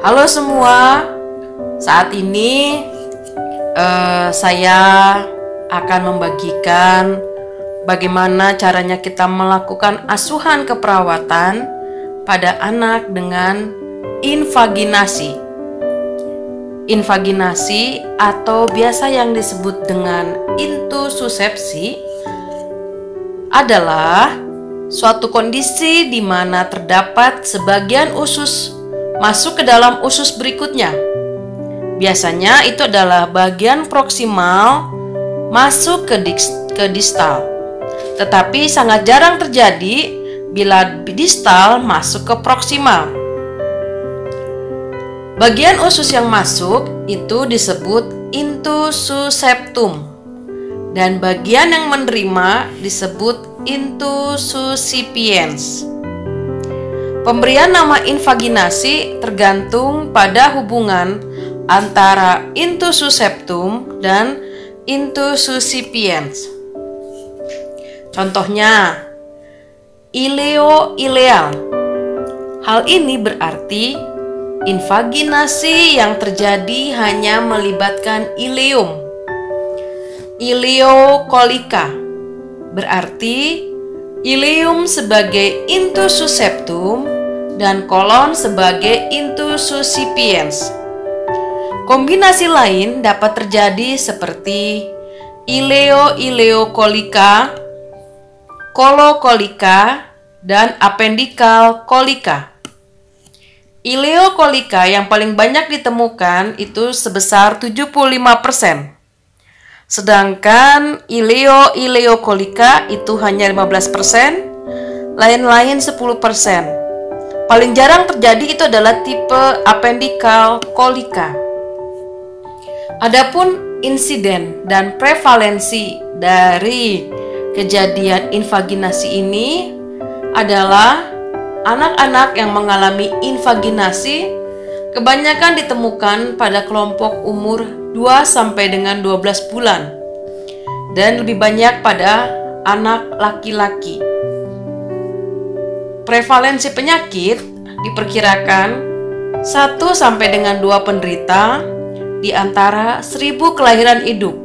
Halo semua, saat ini saya akan membagikan bagaimana caranya kita melakukan asuhan keperawatan pada anak dengan invaginasi. Invaginasi atau biasa yang disebut dengan intussusepsi adalah suatu kondisi di mana terdapat sebagian usus masuk ke dalam usus berikutnya. Biasanya itu adalah bagian proksimal masuk ke distal. Tetapi sangat jarang terjadi bila distal masuk ke proksimal. Bagian usus yang masuk itu disebut intussuseptum dan bagian yang menerima disebut intussuscipiens. Pemberian nama invaginasi tergantung pada hubungan antara intussuseptum dan intussuscipiens. Contohnya, ileo-ileal. Hal ini berarti invaginasi yang terjadi hanya melibatkan ileum. Ileokolika berarti ileum sebagai intussuseptum dan kolon sebagai intussuscipiens. Kombinasi lain dapat terjadi seperti ileo-ileokolika, kolokolika, dan apendikal kolika. Ileokolika yang paling banyak ditemukan itu sebesar 75%. Sedangkan ileo-ileokolika itu hanya 15%, lain-lain 10%. Paling jarang terjadi itu adalah tipe apendikal kolika. Adapun insiden dan prevalensi dari kejadian invaginasi ini adalah anak-anak yang mengalami invaginasi kebanyakan ditemukan pada kelompok umur 2 sampai dengan 12 bulan dan lebih banyak pada anak laki-laki. Prevalensi penyakit diperkirakan 1 sampai dengan 2 penderita di antara 1000 kelahiran hidup.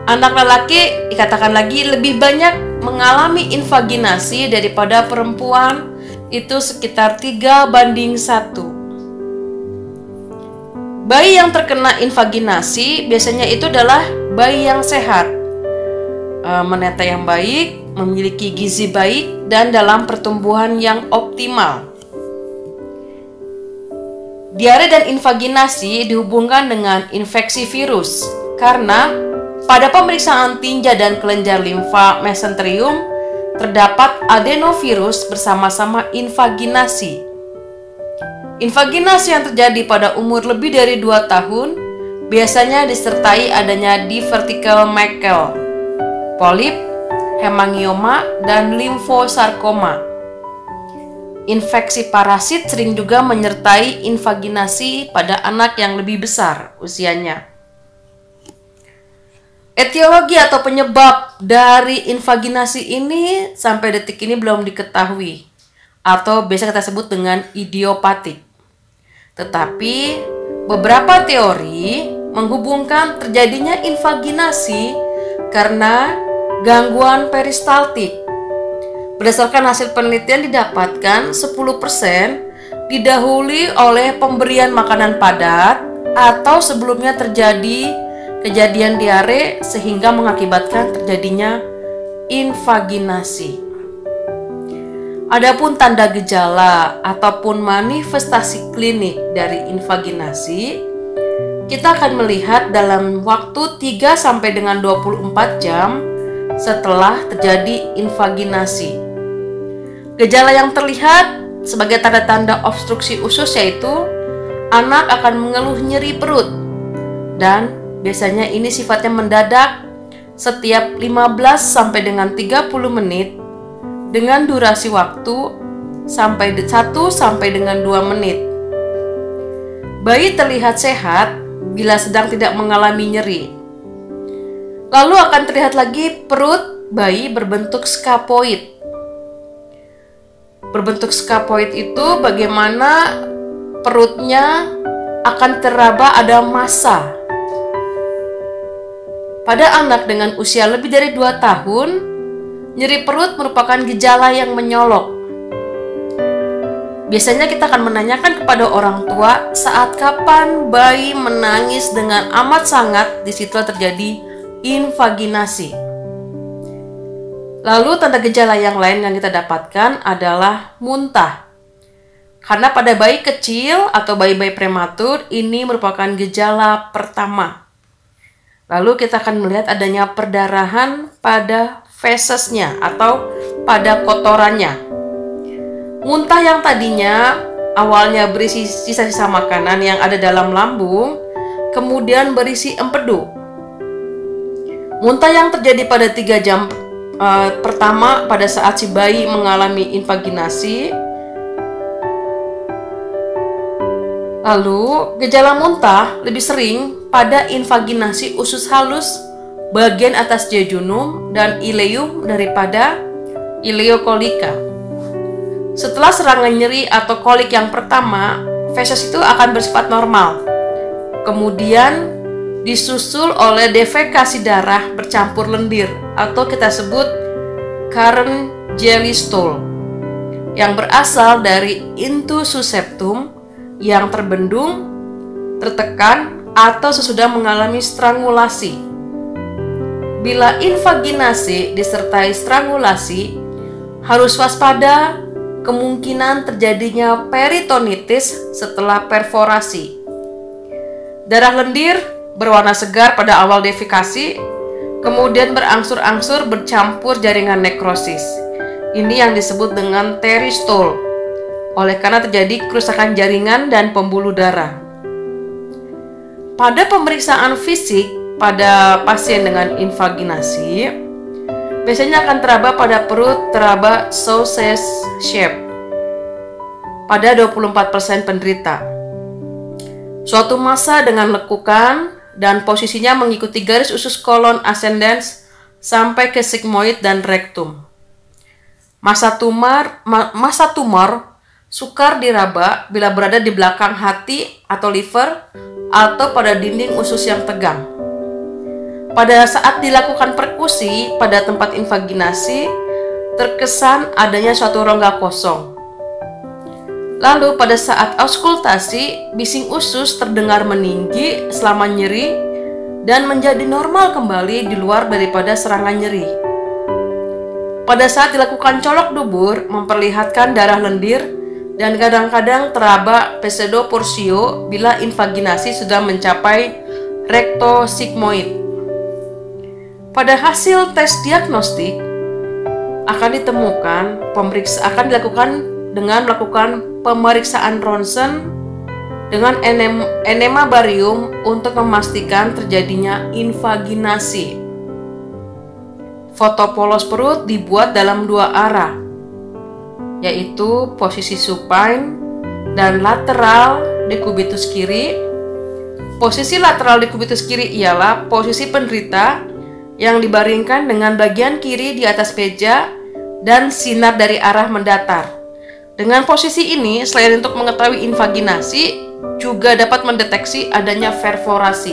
Anak lelaki dikatakan lagi lebih banyak mengalami invaginasi daripada perempuan, itu sekitar 3:1. Bayi yang terkena invaginasi biasanya itu adalah bayi yang sehat, menetes yang baik, memiliki gizi baik, dan dalam pertumbuhan yang optimal. Diare dan invaginasi dihubungkan dengan infeksi virus karena pada pemeriksaan tinja dan kelenjar limfa mesenterium terdapat adenovirus bersama-sama invaginasi. Invaginasi yang terjadi pada umur lebih dari 2 tahun biasanya disertai adanya divertical Meckel, polip, hemangioma, dan limfosarkoma. Infeksi parasit sering juga menyertai invaginasi pada anak yang lebih besar usianya. Etiologi atau penyebab dari invaginasi ini sampai detik ini belum diketahui atau biasa kita sebut dengan idiopatik. Tetapi beberapa teori menghubungkan terjadinya invaginasi karena gangguan peristaltik. Berdasarkan hasil penelitian didapatkan 10% didahului oleh pemberian makanan padat atau sebelumnya terjadi kejadian diare sehingga mengakibatkan terjadinya invaginasi. Adapun tanda gejala ataupun manifestasi klinik dari invaginasi, kita akan melihat dalam waktu 3 sampai dengan 24 jam setelah terjadi invaginasi. Gejala yang terlihat sebagai tanda-tanda obstruksi usus yaitu anak akan mengeluh nyeri perut dan biasanya ini sifatnya mendadak setiap 15 sampai dengan 30 menit dengan durasi waktu 1 sampai dengan 2 menit. Bayi terlihat sehat bila sedang tidak mengalami nyeri. Lalu akan terlihat lagi perut bayi berbentuk skapoid. Berbentuk skapoid itu bagaimana perutnya akan teraba ada massa. Pada anak dengan usia lebih dari 2 tahun, nyeri perut merupakan gejala yang menyolok. Biasanya kita akan menanyakan kepada orang tua saat kapan bayi menangis dengan amat sangat, di situ terjadi invaginasi. Lalu tanda gejala yang lain yang kita dapatkan adalah muntah. Karena pada bayi kecil atau bayi-bayi prematur ini merupakan gejala pertama. Lalu kita akan melihat adanya perdarahan pada fesesnya atau pada kotorannya. Muntah yang tadinya awalnya berisi sisa-sisa makanan yang ada dalam lambung, kemudian berisi empedu. Muntah yang terjadi pada 3 jam pertama pada saat si bayi mengalami invaginasi. Lalu gejala muntah lebih sering pada invaginasi usus halus bagian atas jejunum dan ileum daripada ileokolika. Setelah serangan nyeri atau kolik yang pertama, feses itu akan bersifat normal. Kemudian disusul oleh defekasi darah bercampur lendir atau kita sebut current jelly stool yang berasal dari intussus septum yang terbendung, tertekan, atau sesudah mengalami strangulasi. Bila invaginasi disertai strangulasi, harus waspada kemungkinan terjadinya peritonitis setelah perforasi. Darah lendir berwarna segar pada awal defekasi, kemudian berangsur-angsur bercampur jaringan nekrosis. Ini yang disebut dengan teristol, oleh karena terjadi kerusakan jaringan dan pembuluh darah. Pada pemeriksaan fisik pada pasien dengan invaginasi, biasanya akan teraba pada perut teraba sausage shape pada 24% penderita. Suatu massa dengan lekukan dan posisinya mengikuti garis usus kolon ascendens sampai ke sigmoid dan rektum. Massa tumor sukar diraba bila berada di belakang hati atau liver atau pada dinding usus yang tegang. Pada saat dilakukan perkusi pada tempat invaginasi, terkesan adanya suatu rongga kosong. Lalu pada saat auskultasi, bising usus terdengar meninggi selama nyeri dan menjadi normal kembali di luar daripada serangan nyeri. Pada saat dilakukan colok dubur, memperlihatkan darah lendir dan kadang-kadang teraba pseudoporsio bila invaginasi sudah mencapai rektosigmoid. Pada hasil tes diagnostik akan dilakukan dengan melakukan pemeriksaan ronsen dengan enema barium untuk memastikan terjadinya invaginasi. Foto polos perut dibuat dalam 2 arah, yaitu posisi supine dan lateral dekubitus kiri. Posisi lateral dekubitus kiri ialah posisi penderita yang dibaringkan dengan bagian kiri di atas meja dan sinar dari arah mendatar. Dengan posisi ini, selain untuk mengetahui invaginasi, juga dapat mendeteksi adanya perforasi.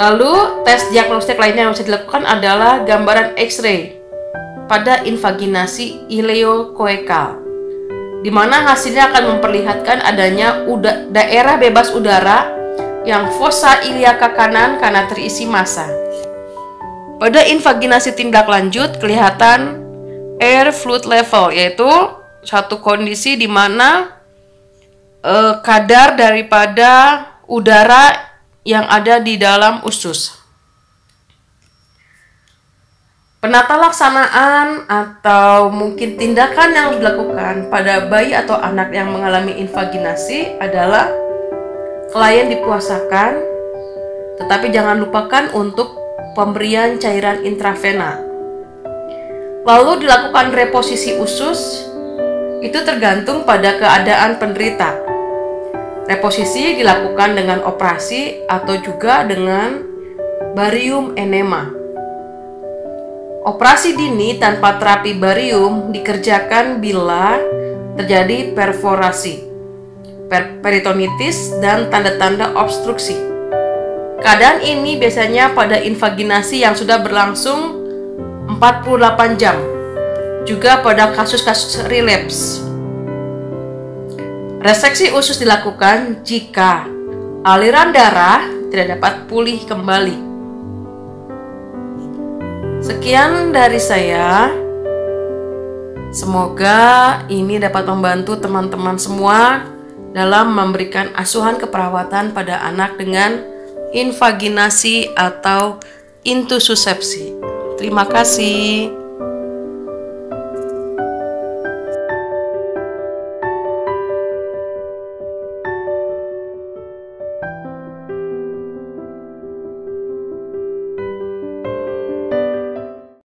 Lalu, tes diagnostik lainnya yang bisa dilakukan adalah gambaran X-ray pada invaginasi ileokoekal, di mana hasilnya akan memperlihatkan adanya daerah bebas udara yang fossa iliaka kanan karena terisi massa. Pada invaginasi tindak lanjut kelihatan air fluid level, yaitu satu kondisi di mana kadar daripada udara yang ada di dalam usus. Penata laksanaan atau mungkin tindakan yang harus dilakukan pada bayi atau anak yang mengalami invaginasi adalah klien dipuasakan, tetapi jangan lupakan untuk pemberian cairan intravena. Lalu dilakukan reposisi usus, itu tergantung pada keadaan penderita. Reposisi dilakukan dengan operasi atau juga dengan barium enema. Operasi dini tanpa terapi barium dikerjakan bila terjadi perforasi. peritonitis, dan tanda-tanda obstruksi. Keadaan ini biasanya pada invaginasi yang sudah berlangsung 48 jam, juga pada kasus-kasus relapse. Reseksi usus dilakukan jika aliran darah tidak dapat pulih kembali. Sekian dari saya. Semoga ini dapat membantu teman-teman semua dalam memberikan asuhan keperawatan pada anak dengan invaginasi atau intussusepsi. Terima kasih.